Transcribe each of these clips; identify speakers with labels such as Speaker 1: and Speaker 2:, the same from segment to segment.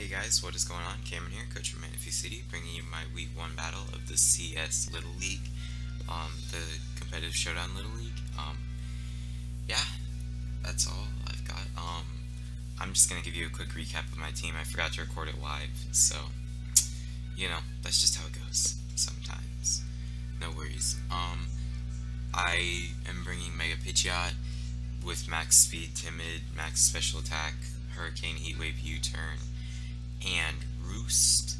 Speaker 1: Hey guys, what is going on? Cameron here, coach from Manatee City, bringing you my Week 1 battle of the CS Little League, the competitive showdown Little League. Yeah, that's all I've got. I'm just gonna give you a quick recap of my team. I forgot to record it live, so that's just how it goes sometimes. No worries. I am bringing Mega Pidgeot with max speed, timid, max special attack, hurricane, heatwave, U-turn, and roost.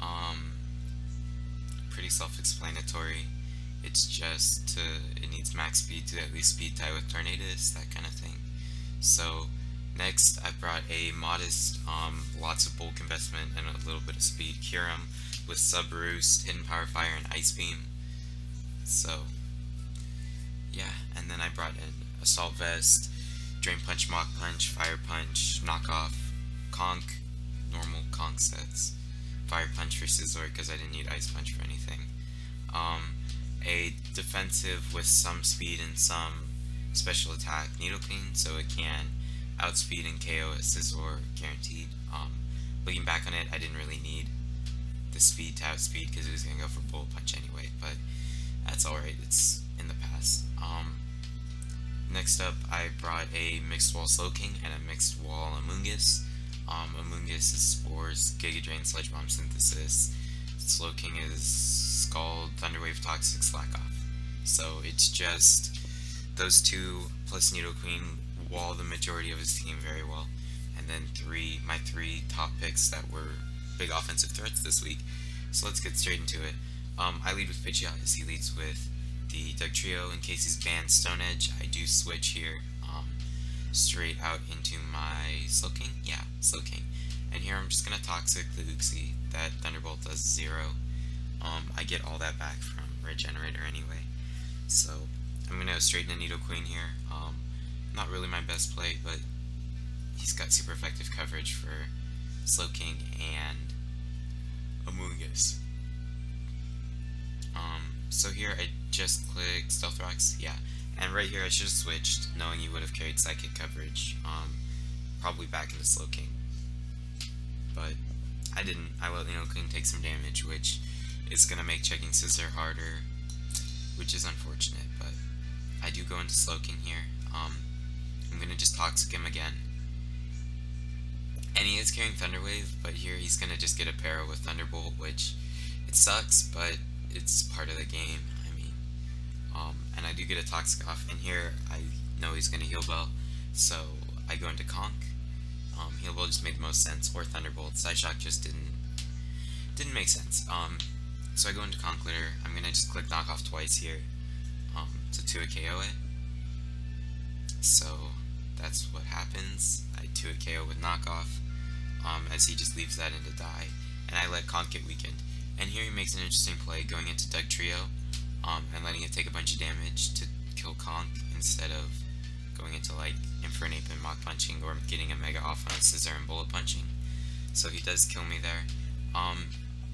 Speaker 1: Um, Pretty self-explanatory. It needs max speed to at least speed tie with Tornadus, that kind of thing. So next I brought a modest, lots of bulk investment and a little bit of speed Kyurem with sub roost, hidden power fire, and ice beam. So yeah, and then I brought in assault vest, drain punch, mach punch, fire punch, knockoff, conk, normal conk sets, fire punch for Scizor because I didn't need ice punch for anything. Um, a defensive with some speed and some special attack Nidoqueen so it can outspeed and KO a Scizor guaranteed. Looking back on it, I didn't really need the speed to outspeed because it was gonna go for bullet punch anyway, but that's alright. It's in the past. Next up, I brought a mixed wall Slowking and a mixed wall Amoonguss. Amoonguss is Spores, Giga Drain, Sludge Bomb Synthesis. Slowking is Scald, Thunderwave, Toxic, Slack Off. So it's just those two plus Nidoqueen wall the majority of his team very well. And then my three top picks that were big offensive threats this week. So let's get straight into it. I lead with Pidgeot as he leads with the Doug Trio. In case he's banned Stone Edge, I do switch here straight out into my Slowking. Yeah, Slowking. And here I'm just going to Toxic the Uxie. That Thunderbolt does 0. I get all that back from Regenerator anyway. So I'm going to go straight into Nidoqueen here. Not really my best play, but he's got super effective coverage for Slowking and Amoonguss. So here I just click Stealth Rocks, yeah, and right here I should have switched, knowing you would have carried Psychic coverage, probably back into Slowking, but I didn't. I let Nidoqueen take some damage, which is going to make checking Scizor harder, which is unfortunate, but I do go into Slowking here. I'm going to just Toxic him again, and he is carrying Thunderwave, but here he's going to just get a Para with Thunderbolt, which it sucks, but it's part of the game. I mean, and I do get a Toxic off, and here I know he's going to Heal Bell, so I go into Conk. Heal Bell just made the most sense, or Thunderbolt. Side Shock just didn't make sense. So I go into Conk Litter. I'm going to just click Knock Off twice here to 2-hit KO it. So that's what happens. I 2-hit KO with Knockoff as he just leaves that into die, and I let Conk get weakened. And here he makes an interesting play going into Doug Trio and letting it take a bunch of damage to kill Conk instead of going into like Infernape and Mach Punching or getting a Mega off on a Scizor and Bullet Punching. So he does kill me there.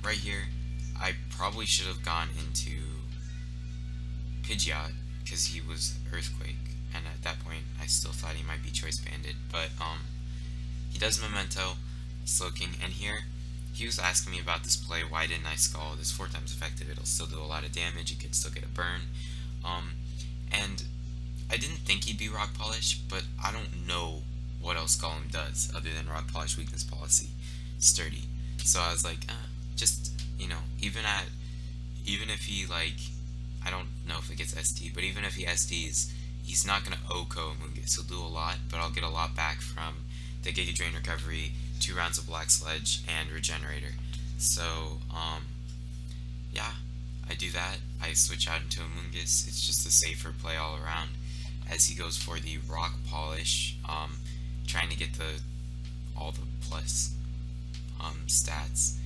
Speaker 1: Right here, I probably should have gone into Pidgeot because he was Earthquake, and at that point I still thought he might be Choice Banded, but he does Memento, Slowking, and here he was asking me about this play, why didn't I Scald? It's 4 times effective, it'll still do a lot of damage, you could still get a burn. And I didn't think he'd be Rock Polish, but I don't know what else Golem does other than Rock Polish Weakness Policy, Sturdy. So I was like, just, even if he, like, I don't know if it gets ST, but even if he STs, he's not going to OHKO Amoonguss. He'll do a lot, but I'll get a lot back from the Giga Drain Recovery, 2 rounds of Black Sledge, and Regenerator. So, yeah, I do that. I switch out into Amoonguss. It's just a safer play all around as he goes for the Rock Polish, trying to get all the plus stats.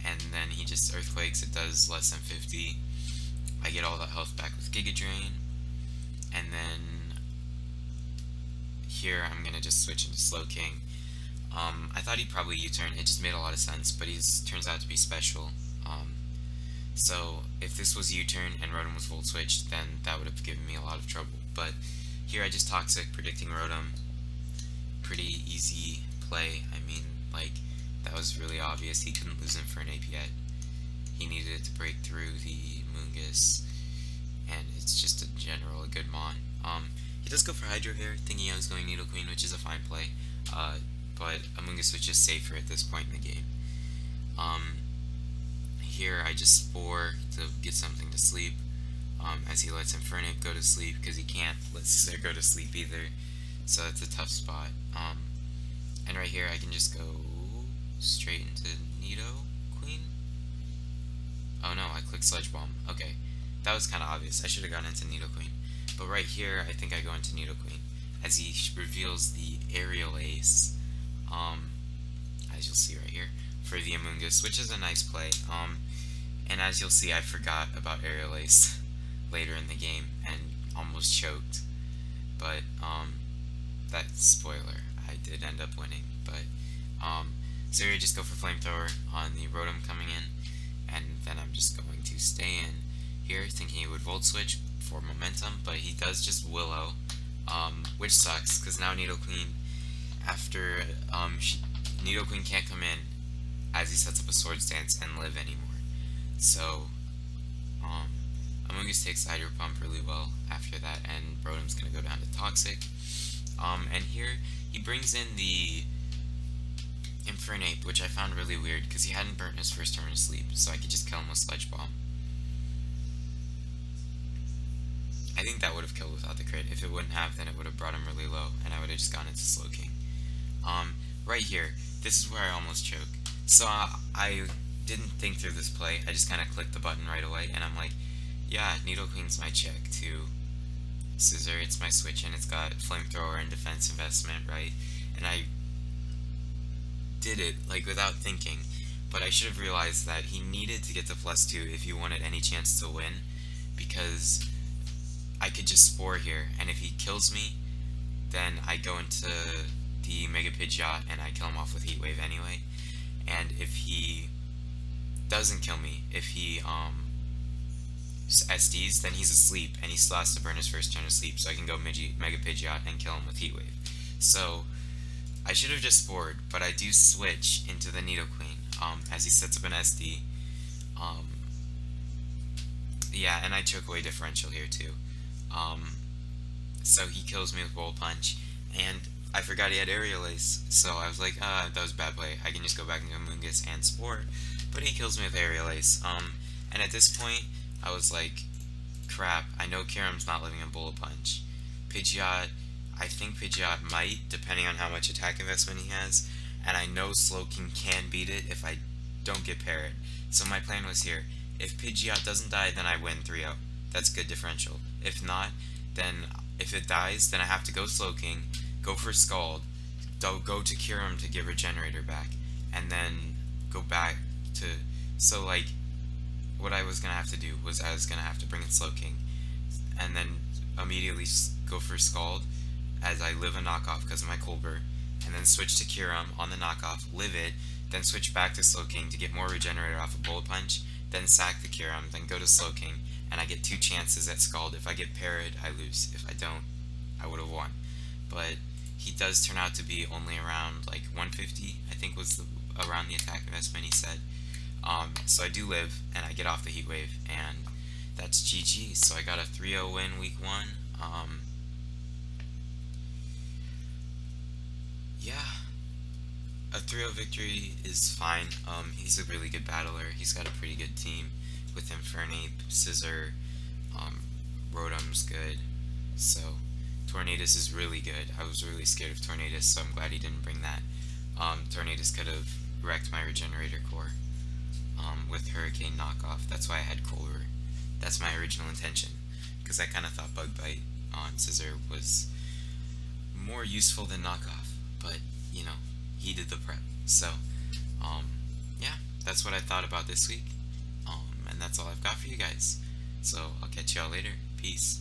Speaker 1: And then he just Earthquakes. It does less than 50. I get all that health back with Giga Drain. And then here I'm going to just switch into Slowking. I thought he'd probably U-turn, it just made a lot of sense, but he turns out to be special. So if this was U-turn and Rotom was Volt Switch, then that would have given me a lot of trouble. But here I just Toxic, predicting Rotom. Pretty easy play. I mean, like, that That was really obvious. He couldn't lose Infernape yet. He needed it to break through the Mungus, and it's just a general a good mon. He does go for Hydro here, thinking I was going Needle Queen, which is a fine play. But Amoonguss was just safer at this point in the game. Here I just Spore to get something to sleep, as he lets Infernape go to sleep, because he can't let Scizor go to sleep either, so it's a tough spot. And right here I can just go straight into Nido Queen. Oh no, I clicked Sludge Bomb. Okay, that was kind of obvious. I should have gone into Nido Queen. But right here, I think I go into Nido Queen, as he reveals the Aerial Ace, as you'll see right here, for the Amoonguss, which is a nice play. And as you'll see, I forgot about Aerial Ace later in the game, and almost choked. But, that's spoiler. I did end up winning. But, so here I just go for Flamethrower on the Rotom coming in, and then I'm just going to stay in here, thinking he would Volt Switch for momentum, but he does just Willow, which sucks, because now Nido Queen, after, Nido Queen can't come in, as he sets up a Swords Dance and live anymore. So, Amoonguss takes Hydro Pump really well after that, and Rotom's gonna go down to Toxic. And here, he brings in the Infernape, which I found really weird, because he hadn't burnt his first turn of sleep, so I could just kill him with Sludge Bomb. I think that would have killed without the crit. If it wouldn't have, then it would have brought him really low, and I would have just gone into Slowking. Right here, this is where I almost choke. So I didn't think through this play. I just kind of clicked the button right away, and I'm like, yeah, Nido Queen's my check to Scizor. It's my switch, and it's got Flamethrower and Defense Investment, right? And I did it like without thinking, but I should have realized that he needed to get to +2 if he wanted any chance to win, because I could just Spore here, and if he kills me, then I go into the Mega Pidgeot and I kill him off with Heat Wave anyway. And if he doesn't kill me, if he SDs, then he's asleep, and he still has to burn his first turn of sleep, so I can go Mega Pidgeot and kill him with Heat Wave. So I should have just Spored, but I do switch into the Nido Queen, as he sets up an SD. Yeah, and I choke away differential here too. So he kills me with Volt Punch, and I forgot he had Aerial Ace, so I was like, that was a bad play. I can just go back into Amoonguss and Spore, but he kills me with Aerial Ace. And at this point, I was like, crap, I know Kyurem's not living in Bullet Punch. Pidgeot, I think Pidgeot might, depending on how much attack investment he has, and I know Slowking can beat it if I don't get Parrot. So my plan was here, if Pidgeot doesn't die, then I win 3-0. That's good differential. If not, then if it dies, then I have to go Slowking, go for Scald, go to Kyurem to get Regenerator back, and then go back to... So, like, what I was going to have to do was I was going to have to bring in Slowking, and then immediately go for Scald, as I live a knockoff because of my Colbur, and then switch to Kyurem on the knockoff, live it, then switch back to Slowking to get more Regenerator off of Bullet Punch, then sack the Kyurem, then go to Slowking, and I get 2 chances at Scald. If I get parried, I lose. If I don't, I would have won. But he does turn out to be only around like 150, I think was around the attack investment he said. So I do live, and I get off the Heat Wave, and that's GG. So I got a 3-0 win week 1. Yeah, a 3-0 victory is fine. He's a really good battler. He's got a pretty good team with Infernape, Scizor, Rotom's good. So Tornadus is really good. I was really scared of Tornadus, so I'm glad he didn't bring that. Tornadus could have wrecked my Regenerator core with Hurricane knockoff. That's why I had Colbur. That's my original intention, because I kind of thought Bug Bite on Scizor was more useful than knockoff, but you know, he did the prep. So yeah, that's what I thought about this week, and that's all I've got for you guys. So I'll catch y'all later. Peace.